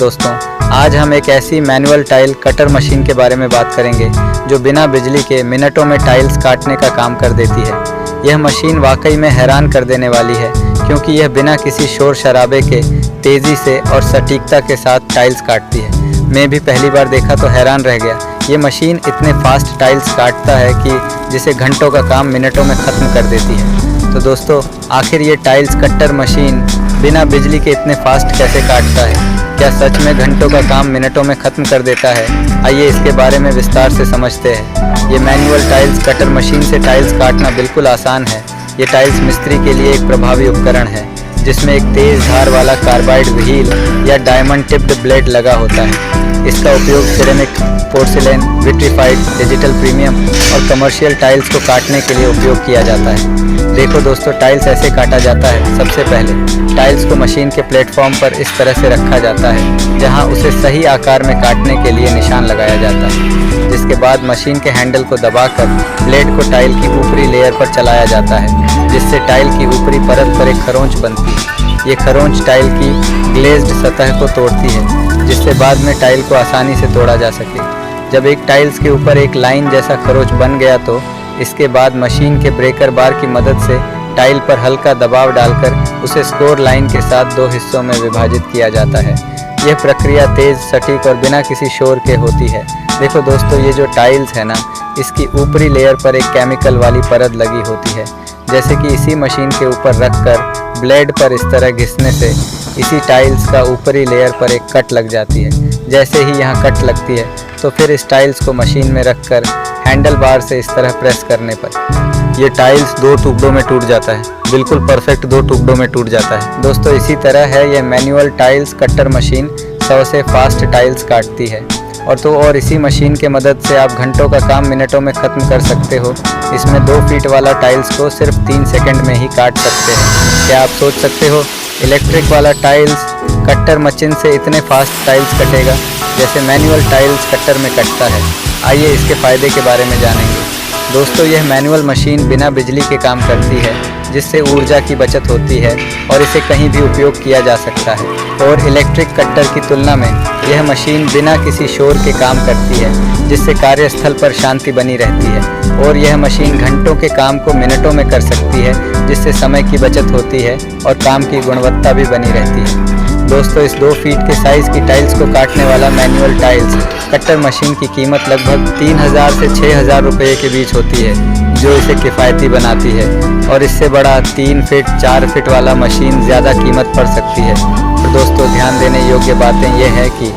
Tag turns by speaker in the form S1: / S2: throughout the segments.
S1: दोस्तों, आज हम एक ऐसी मैनुअल टाइल कटर मशीन के बारे में बात करेंगे जो बिना बिजली के मिनटों में टाइल्स काटने का काम कर देती है। यह मशीन वाकई में हैरान कर देने वाली है क्योंकि यह बिना किसी शोर शराबे के तेज़ी से और सटीकता के साथ टाइल्स काटती है। मैं भी पहली बार देखा तो हैरान रह गया। ये मशीन इतने फास्ट टाइल्स काटता है कि जिसे घंटों का काम मिनटों में ख़त्म कर देती है। तो दोस्तों, आखिर ये टाइल्स कटर मशीन बिना बिजली के इतने फास्ट कैसे काटता है? क्या सच में घंटों का काम मिनटों में ख़त्म कर देता है? आइए इसके बारे में विस्तार से समझते हैं। ये मैनुअल टाइल्स कटर मशीन से टाइल्स काटना बिल्कुल आसान है। ये टाइल्स मिस्त्री के लिए एक प्रभावी उपकरण है जिसमें एक तेज़ धार वाला कार्बाइड व्हील या डायमंड टिप्ड ब्लेड लगा होता है। इसका उपयोग ceramic, porcelain, vitrified, digital premium और कमर्शियल टाइल्स को काटने के लिए उपयोग किया जाता है। देखो दोस्तों, टाइल्स ऐसे काटा जाता है। सबसे पहले टाइल्स को मशीन के प्लेटफॉर्म पर इस तरह से रखा जाता है जहां उसे सही आकार में काटने के लिए निशान लगाया जाता है। जिसके बाद मशीन के हैंडल को दबाकर ब्लेड को टाइल की ऊपरी लेयर पर चलाया जाता है, जिससे टाइल की ऊपरी परत पर एक खरोंच बनती है। ये खरोंच टाइल की ग्लेज्ड सतह को तोड़ती है, जिससे बाद में टाइल को आसानी से तोड़ा जा सके। जब एक टाइल्स के ऊपर एक लाइन जैसा खरोंच बन गया तो इसके बाद मशीन के ब्रेकर बार की मदद से टाइल पर हल्का दबाव डालकर उसे स्कोर लाइन के साथ दो हिस्सों में विभाजित किया जाता है। यह प्रक्रिया तेज़, सटीक और बिना किसी शोर के होती है। देखो दोस्तों, ये जो टाइल्स है ना, इसकी ऊपरी लेयर पर एक केमिकल वाली परत लगी होती है। जैसे कि इसी मशीन के ऊपर रखकर ब्लेड पर इस तरह घिसने से इसी टाइल्स का ऊपरी लेयर पर एक कट लग जाती है। जैसे ही यहाँ कट लगती है तो फिर इस टाइल्स को मशीन में रखकर हैंडल बार से इस तरह प्रेस करने पर ये टाइल्स दो टुकड़ों में टूट जाता है। बिल्कुल परफेक्ट दो टुकड़ों में टूट जाता है। दोस्तों, इसी तरह है यह मैनुअल टाइल्स कटर मशीन 100 से फास्ट टाइल्स काटती है। और इसी मशीन के मदद से आप घंटों का काम मिनटों में ख़त्म कर सकते हो। इसमें 2 फीट वाला टाइल्स को सिर्फ 3 सेकंड में ही काट सकते हैं। क्या आप सोच सकते हो इलेक्ट्रिक वाला टाइल्स कटर मशीन से इतने फास्ट टाइल्स कटेगा जैसे मैनुअल टाइल्स कटर में कटता है? आइए इसके फ़ायदे के बारे में जानेंगे। दोस्तों, यह मैनुअल मशीन बिना बिजली के काम करती है, जिससे ऊर्जा की बचत होती है और इसे कहीं भी उपयोग किया जा सकता है। और इलेक्ट्रिक कटर की तुलना में यह मशीन बिना किसी शोर के काम करती है, जिससे कार्यस्थल पर शांति बनी रहती है। और यह मशीन घंटों के काम को मिनटों में कर सकती है, जिससे समय की बचत होती है और काम की गुणवत्ता भी बनी रहती है। दोस्तों, इस 2 फीट के साइज़ की टाइल्स को काटने वाला मैनुअल टाइल्स कटर मशीन की कीमत लगभग 3000 से 6000 रुपये के बीच होती है, जो इसे किफ़ायती बनाती है। और इससे बड़ा 3 फीट 4 फीट वाला मशीन ज़्यादा कीमत पड़ सकती है। तो दोस्तों, ध्यान देने योग्य बातें यह है कि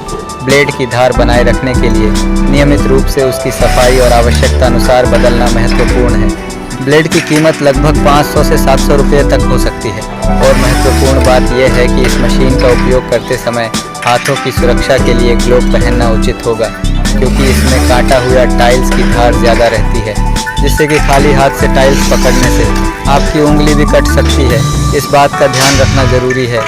S1: ब्लेड की धार बनाए रखने के लिए नियमित रूप से उसकी सफाई और आवश्यकता अनुसार बदलना महत्वपूर्ण है। ब्लेड की कीमत लगभग 500 से 700 रुपये तक हो सकती है। और महत्वपूर्ण बात यह है कि इस मशीन का उपयोग करते समय हाथों की सुरक्षा के लिए ग्लोव पहनना उचित होगा, क्योंकि इसमें काटा हुआ टाइल्स की धार ज़्यादा रहती है, जिससे कि खाली हाथ से टाइल्स पकड़ने से आपकी उंगली भी कट सकती है। इस बात का ध्यान रखना ज़रूरी है।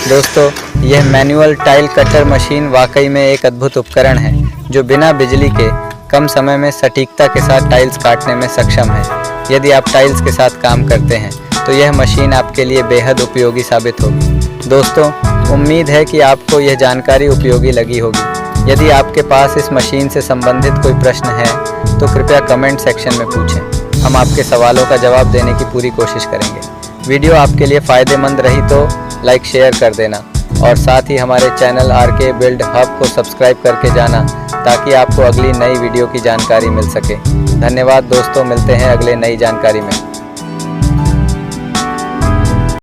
S1: दोस्तों, यह मैनुअल टाइल कटर मशीन वाकई में एक अद्भुत उपकरण है जो बिना बिजली के कम समय में सटीकता के साथ टाइल्स काटने में सक्षम है। यदि आप टाइल्स के साथ काम करते हैं तो यह मशीन आपके लिए बेहद उपयोगी साबित होगी। दोस्तों, उम्मीद है कि आपको यह जानकारी उपयोगी लगी होगी। यदि आपके पास इस मशीन से संबंधित कोई प्रश्न है तो कृपया कमेंट सेक्शन में पूछें। हम आपके सवालों का जवाब देने की पूरी कोशिश करेंगे। वीडियो आपके लिए फ़ायदेमंद रही तो लाइक शेयर कर देना और साथ ही हमारे चैनल RK बिल्ड हब को सब्सक्राइब करके जाना, ताकि आपको अगली नई वीडियो की जानकारी मिल सके। धन्यवाद दोस्तों, मिलते हैं अगले नई जानकारी में।